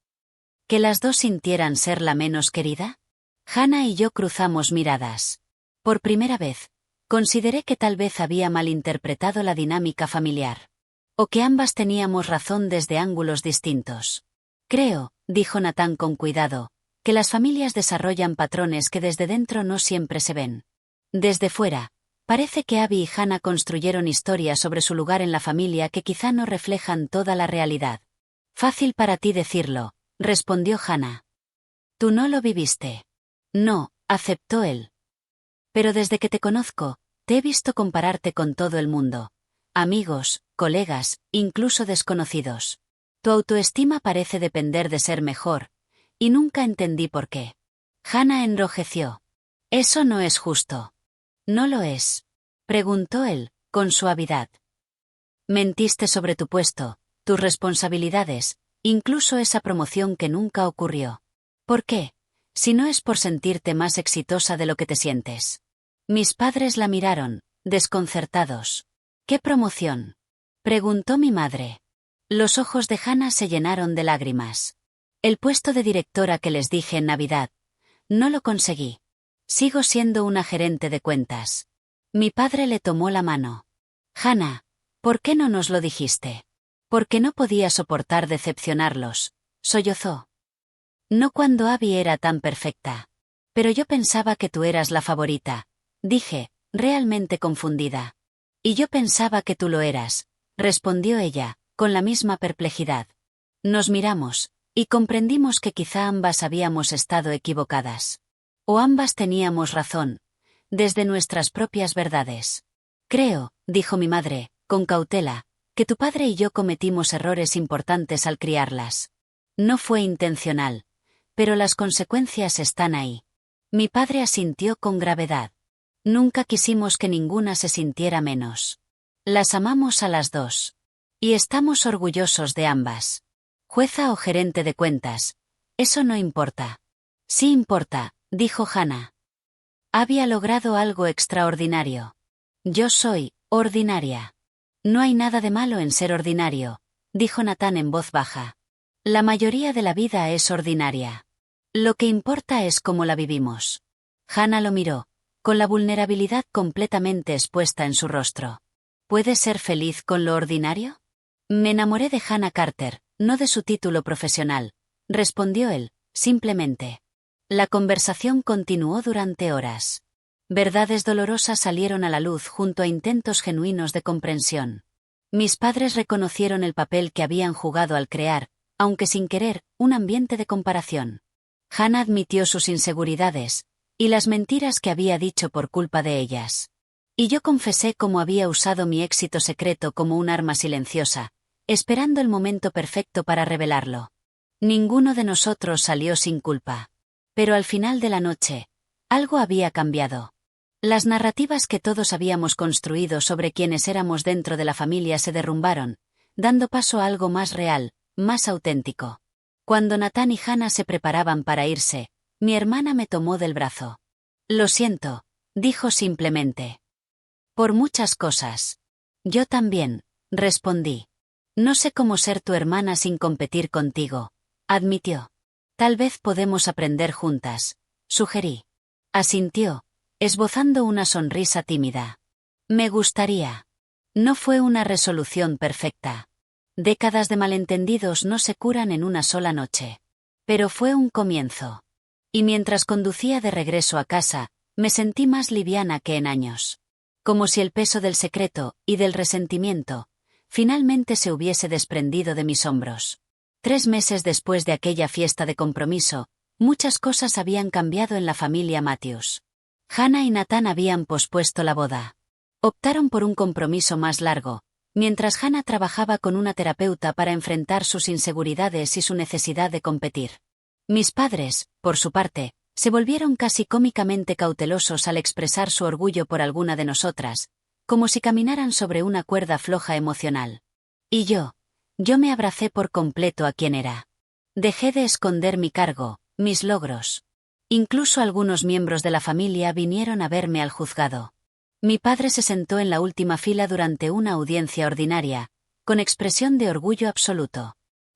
¿Que las dos sintieran ser la menos querida? Hannah y yo cruzamos miradas. Por primera vez, consideré que tal vez había malinterpretado la dinámica familiar. O que ambas teníamos razón desde ángulos distintos. Creo, dijo Nathan con cuidado, que las familias desarrollan patrones que desde dentro no siempre se ven. Desde fuera, parece que Abby y Hannah construyeron historias sobre su lugar en la familia que quizá no reflejan toda la realidad. Fácil para ti decirlo, respondió Hannah. Tú no lo viviste. No, aceptó él. Pero desde que te conozco, te he visto compararte con todo el mundo. Amigos, colegas, incluso desconocidos. Tu autoestima parece depender de ser mejor, y nunca entendí por qué. Hannah enrojeció. Eso no es justo. ¿No lo es?, preguntó él, con suavidad. Mentiste sobre tu puesto, tus responsabilidades, incluso esa promoción que nunca ocurrió. ¿Por qué? Si no es por sentirte más exitosa de lo que te sientes. Mis padres la miraron, desconcertados. ¿Qué promoción?, preguntó mi madre. Los ojos de Hannah se llenaron de lágrimas. El puesto de directora que les dije en Navidad. No lo conseguí. Sigo siendo una gerente de cuentas. Mi padre le tomó la mano. Hannah, ¿por qué no nos lo dijiste? Porque no podía soportar decepcionarlos, sollozó. No cuando Abby era tan perfecta. Pero yo pensaba que tú eras la favorita, dije, realmente confundida. Y yo pensaba que tú lo eras, respondió ella, con la misma perplejidad. Nos miramos, y comprendimos que quizá ambas habíamos estado equivocadas. O ambas teníamos razón, desde nuestras propias verdades. Creo, dijo mi madre, con cautela, que tu padre y yo cometimos errores importantes al criarlas. No fue intencional, pero las consecuencias están ahí. Mi padre asintió con gravedad. Nunca quisimos que ninguna se sintiera menos. Las amamos a las dos. Y estamos orgullosos de ambas. Jueza o gerente de cuentas, eso no importa. Sí importa, dijo Hannah. Había logrado algo extraordinario. Yo soy ordinaria. No hay nada de malo en ser ordinario, dijo Nathan en voz baja. La mayoría de la vida es ordinaria. Lo que importa es cómo la vivimos. Hannah lo miró, con la vulnerabilidad completamente expuesta en su rostro. ¿Puedes ser feliz con lo ordinario? Me enamoré de Hannah Carter, no de su título profesional, respondió él, simplemente. La conversación continuó durante horas. Verdades dolorosas salieron a la luz junto a intentos genuinos de comprensión. Mis padres reconocieron el papel que habían jugado al crear, aunque sin querer, un ambiente de comparación. Hannah admitió sus inseguridades, y las mentiras que había dicho por culpa de ellas. Y yo confesé cómo había usado mi éxito secreto como un arma silenciosa, esperando el momento perfecto para revelarlo. Ninguno de nosotros salió sin culpa. Pero al final de la noche, algo había cambiado. Las narrativas que todos habíamos construido sobre quienes éramos dentro de la familia se derrumbaron, dando paso a algo más real, más auténtico. Cuando Nathan y Hannah se preparaban para irse, mi hermana me tomó del brazo. Lo siento, dijo simplemente. Por muchas cosas. Yo también, respondí. No sé cómo ser tu hermana sin competir contigo, admitió. Tal vez podemos aprender juntas, sugerí. Asintió, esbozando una sonrisa tímida. Me gustaría. No fue una resolución perfecta. Décadas de malentendidos no se curan en una sola noche. Pero fue un comienzo. Y mientras conducía de regreso a casa, me sentí más liviana que en años. Como si el peso del secreto y del resentimiento finalmente se hubiese desprendido de mis hombros. 3 meses después de aquella fiesta de compromiso, muchas cosas habían cambiado en la familia Matthews. Hannah y Nathan habían pospuesto la boda. Optaron por un compromiso más largo, mientras Hannah trabajaba con una terapeuta para enfrentar sus inseguridades y su necesidad de competir. Mis padres, por su parte, se volvieron casi cómicamente cautelosos al expresar su orgullo por alguna de nosotras, como si caminaran sobre una cuerda floja emocional. Y yo me abracé por completo a quien era. Dejé de esconder mi cargo, mis logros. Incluso algunos miembros de la familia vinieron a verme al juzgado. Mi padre se sentó en la última fila durante una audiencia ordinaria, con expresión de orgullo absoluto.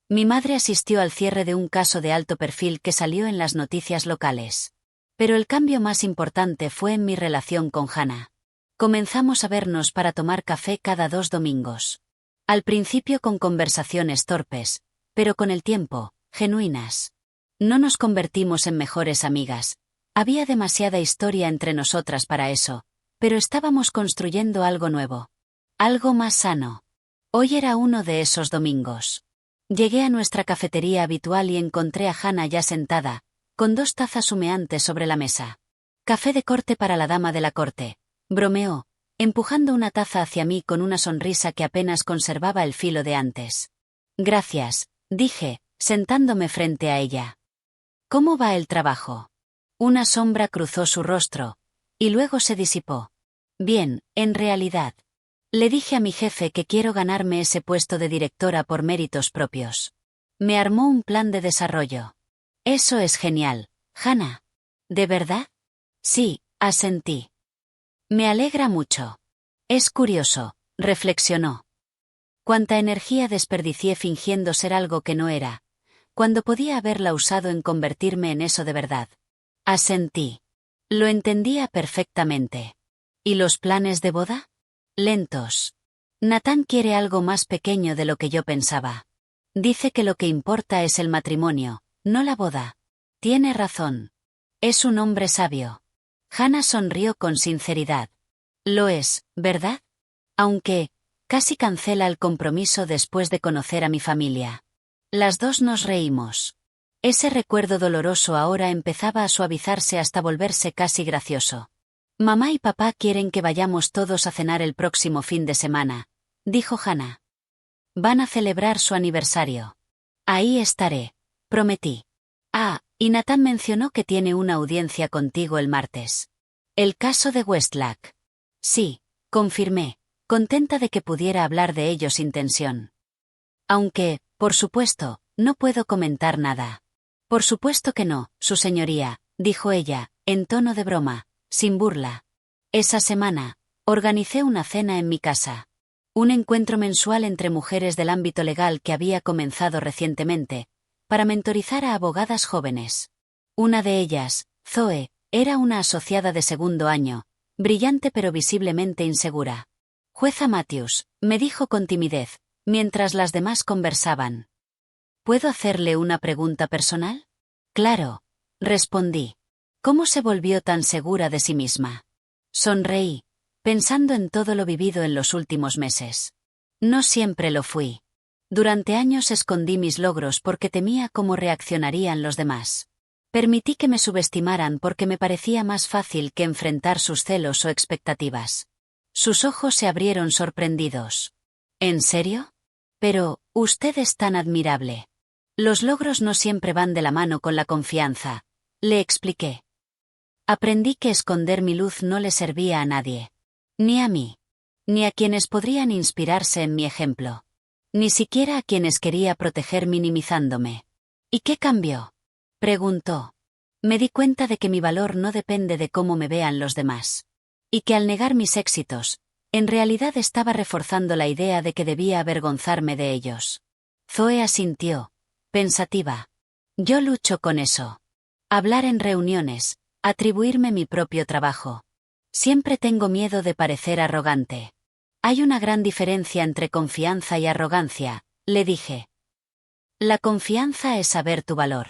Mi madre asistió al cierre de un caso de alto perfil que salió en las noticias locales. Pero el cambio más importante fue en mi relación con Hannah. Comenzamos a vernos para tomar café cada 2 domingos. Al principio con conversaciones torpes, pero con el tiempo, genuinas. No nos convertimos en mejores amigas. Había demasiada historia entre nosotras para eso, pero estábamos construyendo algo nuevo. Algo más sano. Hoy era uno de esos domingos. Llegué a nuestra cafetería habitual y encontré a Hannah ya sentada, con 2 tazas humeantes sobre la mesa. Café de corte para la dama de la corte, bromeó, empujando una taza hacia mí con una sonrisa que apenas conservaba el filo de antes. Gracias, dije, sentándome frente a ella. ¿Cómo va el trabajo? Una sombra cruzó su rostro, y luego se disipó. Bien, en realidad. Le dije a mi jefe que quiero ganarme ese puesto de directora por méritos propios. Me armó un plan de desarrollo. Eso es genial, Hannah. ¿De verdad? Sí, asentí. Me alegra mucho. Es curioso, reflexionó. Cuánta energía desperdicié fingiendo ser algo que no era, cuando podía haberla usado en convertirme en eso de verdad. Asentí. Lo entendía perfectamente. ¿Y los planes de boda? Lentos. Nathan quiere algo más pequeño de lo que yo pensaba. Dice que lo que importa es el matrimonio, no la boda. Tiene razón. Es un hombre sabio. Hannah sonrió con sinceridad. Lo es, ¿verdad? Aunque, casi cancela el compromiso después de conocer a mi familia. Las dos nos reímos. Ese recuerdo doloroso ahora empezaba a suavizarse hasta volverse casi gracioso. Mamá y papá quieren que vayamos todos a cenar el próximo fin de semana, dijo Hannah. Van a celebrar su aniversario. Ahí estaré, prometí. Ah, y Nathan mencionó que tiene una audiencia contigo el martes. El caso de Westlack. Sí, confirmé, contenta de que pudiera hablar de ello sin tensión. Aunque, por supuesto, no puedo comentar nada. Por supuesto que no, su señoría, dijo ella, en tono de broma, sin burla. Esa semana, organicé una cena en mi casa. Un encuentro mensual entre mujeres del ámbito legal que había comenzado recientemente, para mentorizar a abogadas jóvenes. Una de ellas, Zoe, era una asociada de segundo año, brillante pero visiblemente insegura. Jueza Matthews, me dijo con timidez, mientras las demás conversaban. ¿Puedo hacerle una pregunta personal? Claro, respondí. ¿Cómo se volvió tan segura de sí misma? Sonreí, pensando en todo lo vivido en los últimos meses. No siempre lo fui. Durante años escondí mis logros porque temía cómo reaccionarían los demás. Permití que me subestimaran porque me parecía más fácil que enfrentar sus celos o expectativas. Sus ojos se abrieron sorprendidos. ¿En serio? Pero, usted es tan admirable. Los logros no siempre van de la mano con la confianza, le expliqué. Aprendí que esconder mi luz no le servía a nadie. Ni a mí. Ni a quienes podrían inspirarse en mi ejemplo. Ni siquiera a quienes quería proteger minimizándome. ¿Y qué cambió? Preguntó. Me di cuenta de que mi valor no depende de cómo me vean los demás. Y que al negar mis éxitos, en realidad estaba reforzando la idea de que debía avergonzarme de ellos. Zoe asintió, pensativa. Yo lucho con eso. Hablar en reuniones, atribuirme mi propio trabajo. Siempre tengo miedo de parecer arrogante. Hay una gran diferencia entre confianza y arrogancia, le dije. La confianza es saber tu valor.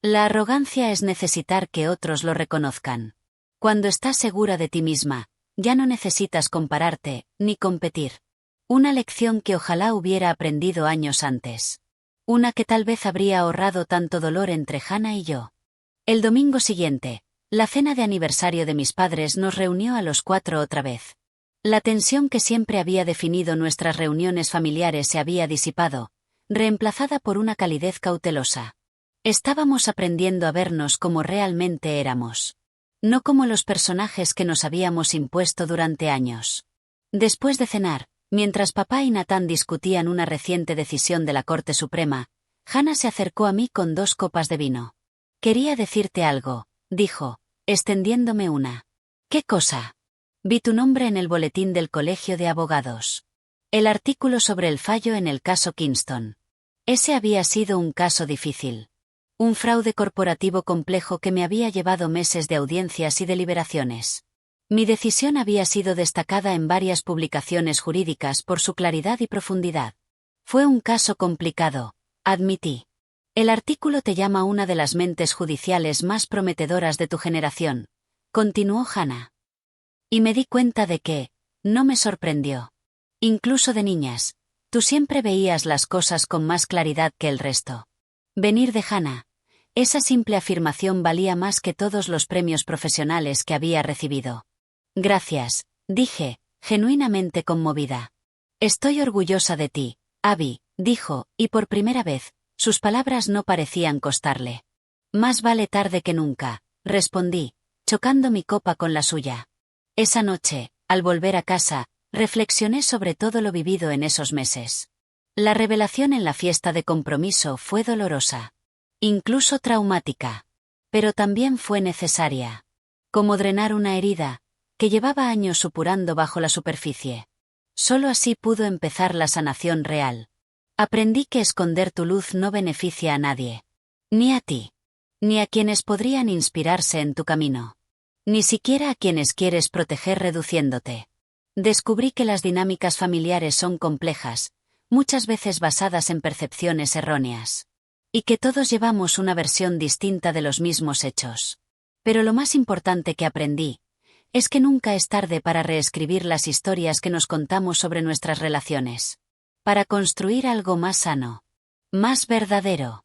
La arrogancia es necesitar que otros lo reconozcan. Cuando estás segura de ti misma, ya no necesitas compararte, ni competir. Una lección que ojalá hubiera aprendido años antes. Una que tal vez habría ahorrado tanto dolor entre Hannah y yo. El domingo siguiente, la cena de aniversario de mis padres nos reunió a los 4 otra vez. La tensión que siempre había definido nuestras reuniones familiares se había disipado, reemplazada por una calidez cautelosa. Estábamos aprendiendo a vernos como realmente éramos. No como los personajes que nos habíamos impuesto durante años. Después de cenar, mientras papá y Nathan discutían una reciente decisión de la Corte Suprema, Hannah se acercó a mí con 2 copas de vino. «Quería decirte algo», dijo, extendiéndome una. «¿Qué cosa?» «Vi tu nombre en el boletín del Colegio de Abogados. El artículo sobre el fallo en el caso Kingston. Ese había sido un caso difícil. Un fraude corporativo complejo que me había llevado meses de audiencias y deliberaciones. Mi decisión había sido destacada en varias publicaciones jurídicas por su claridad y profundidad. Fue un caso complicado, admití. El artículo te llama una de las mentes judiciales más prometedoras de tu generación», continuó Hannah. Y me di cuenta de que, no me sorprendió. Incluso de niñas, tú siempre veías las cosas con más claridad que el resto. Venir de Hannah. Esa simple afirmación valía más que todos los premios profesionales que había recibido. «Gracias», dije, genuinamente conmovida. «Estoy orgullosa de ti, Abby», dijo, y por primera vez, sus palabras no parecían costarle. «Más vale tarde que nunca», respondí, chocando mi copa con la suya. Esa noche, al volver a casa, reflexioné sobre todo lo vivido en esos meses. La revelación en la fiesta de compromiso fue dolorosa. Incluso traumática. Pero también fue necesaria. Como drenar una herida, que llevaba años supurando bajo la superficie. Solo así pudo empezar la sanación real. Aprendí que esconder tu luz no beneficia a nadie. Ni a ti. Ni a quienes podrían inspirarse en tu camino. Ni siquiera a quienes quieres proteger reduciéndote. Descubrí que las dinámicas familiares son complejas, muchas veces basadas en percepciones erróneas. Y que todos llevamos una versión distinta de los mismos hechos. Pero lo más importante que aprendí es que nunca es tarde para reescribir las historias que nos contamos sobre nuestras relaciones. Para construir algo más sano. Más verdadero.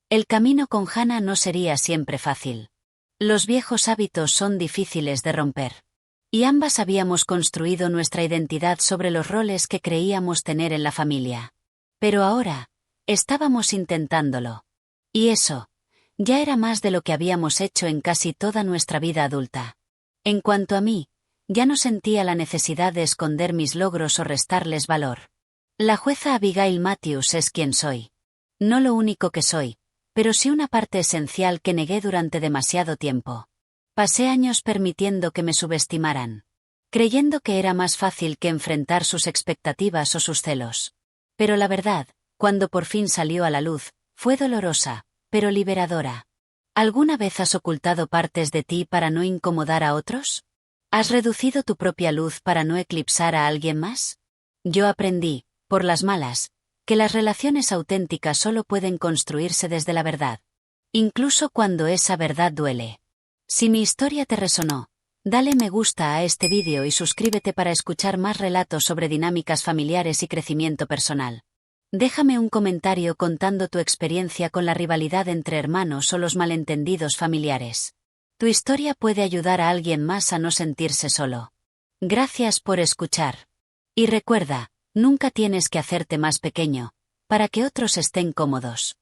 El camino con Hannah no sería siempre fácil. Los viejos hábitos son difíciles de romper. Y ambas habíamos construido nuestra identidad sobre los roles que creíamos tener en la familia. Pero ahora, estábamos intentándolo. Y eso, ya era más de lo que habíamos hecho en casi toda nuestra vida adulta. En cuanto a mí, ya no sentía la necesidad de esconder mis logros o restarles valor. La jueza Abigail Matthews es quien soy. No lo único que soy, pero sí una parte esencial que negué durante demasiado tiempo. Pasé años permitiendo que me subestimaran. Creyendo que era más fácil que enfrentar sus expectativas o sus celos. Pero la verdad, cuando por fin salió a la luz, fue dolorosa, pero liberadora. ¿Alguna vez has ocultado partes de ti para no incomodar a otros? ¿Has reducido tu propia luz para no eclipsar a alguien más? Yo aprendí, por las malas, que las relaciones auténticas solo pueden construirse desde la verdad. Incluso cuando esa verdad duele. Si mi historia te resonó, dale me gusta a este vídeo y suscríbete para escuchar más relatos sobre dinámicas familiares y crecimiento personal. Déjame un comentario contando tu experiencia con la rivalidad entre hermanos o los malentendidos familiares. Tu historia puede ayudar a alguien más a no sentirse solo. Gracias por escuchar. Y recuerda, nunca tienes que hacerte más pequeño, para que otros estén cómodos.